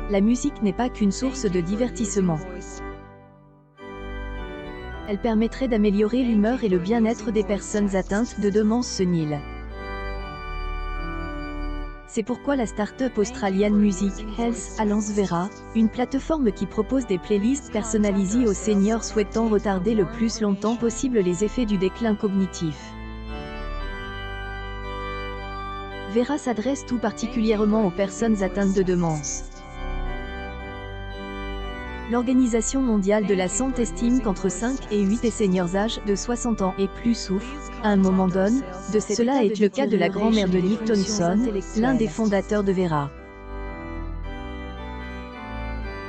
La musique n'est pas qu'une source de divertissement. Elle permettrait d'améliorer l'humeur et le bien-être des personnes atteintes de démence sénile. C'est pourquoi la start-up australienne Music Health a lancé Vera, une plateforme qui propose des playlists personnalisées aux seniors souhaitant retarder le plus longtemps possible les effets du déclin cognitif. Vera s'adresse tout particulièrement aux personnes atteintes de démence. L'Organisation mondiale de la santé estime qu'entre 5 et 8 des seniors âgés de 60 ans et plus souffrent, à un moment donné, de cette. Cela est le cas de la grand-mère de Nick Johnson, l'un des fondateurs de Vera.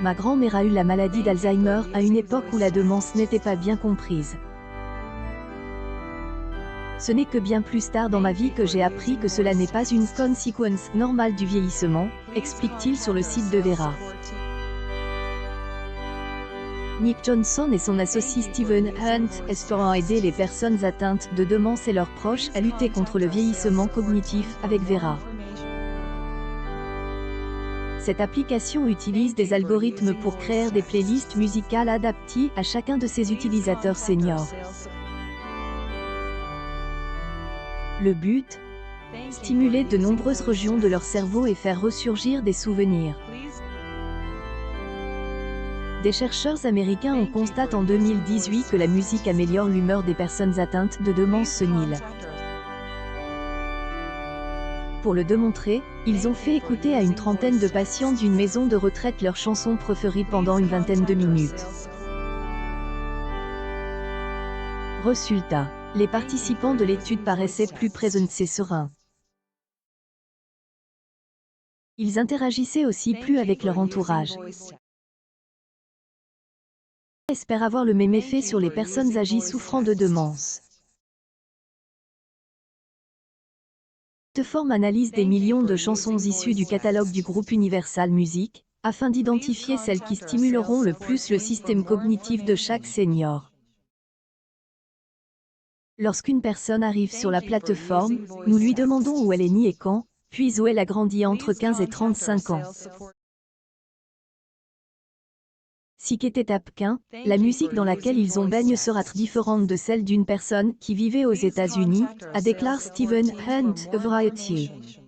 Ma grand-mère a eu la maladie d'Alzheimer à une époque où la démence n'était pas bien comprise. Ce n'est que bien plus tard dans ma vie que j'ai appris que cela n'est pas une conséquence normale du vieillissement, explique-t-il sur le site de Vera. Nick Johnson et son associé Stephen Hunt espèrent aider les personnes atteintes de démence et leurs proches à lutter contre le vieillissement cognitif avec Vera. Cette application utilise des algorithmes pour créer des playlists musicales adaptées à chacun de ses utilisateurs seniors. Le but ? Stimuler de nombreuses régions de leur cerveau et faire ressurgir des souvenirs. Des chercheurs américains ont constaté en 2018 que la musique améliore l'humeur des personnes atteintes de démence sénile. Pour le démontrer, ils ont fait écouter à une trentaine de patients d'une maison de retraite leurs chansons préférées pendant une vingtaine de minutes. Résultat, les participants de l'étude paraissaient plus présents et sereins. Ils interagissaient aussi plus avec leur entourage. Espère avoir le même effet sur les personnes âgées souffrant de démence. Cette plateforme analyse des millions de chansons issues du catalogue du groupe Universal Music, afin d'identifier celles qui stimuleront le plus le système cognitif de chaque senior. Lorsqu'une personne arrive sur la plateforme, nous lui demandons où elle est née et quand, puis où elle a grandi entre 15 et 35 ans. Si qu'est étape 1, la musique dans laquelle ils ont baigne sera différente de celle d'une personne qui vivait aux États-Unis, a déclaré Stephen Hunt, Variety. Les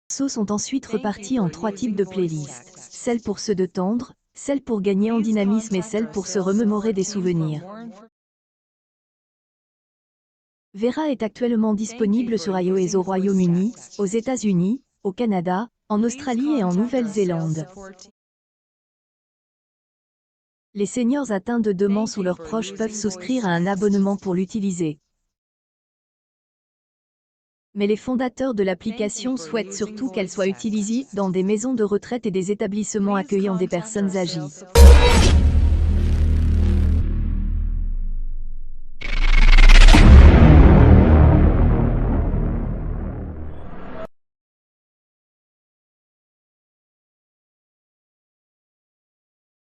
morceaux sont ensuite repartis en 3 types de playlists, celle pour se détendre, celle pour gagner en dynamisme et celle pour se remémorer des souvenirs. Vera est actuellement disponible sur iOS au Royaume-Uni, aux États-Unis, au Canada, en Australie et en Nouvelle-Zélande. Les seniors atteints de démence ou leurs proches peuvent souscrire à un abonnement pour l'utiliser. Mais les fondateurs de l'application souhaitent surtout qu'elle soit utilisée dans des maisons de retraite et des établissements accueillant des personnes âgées.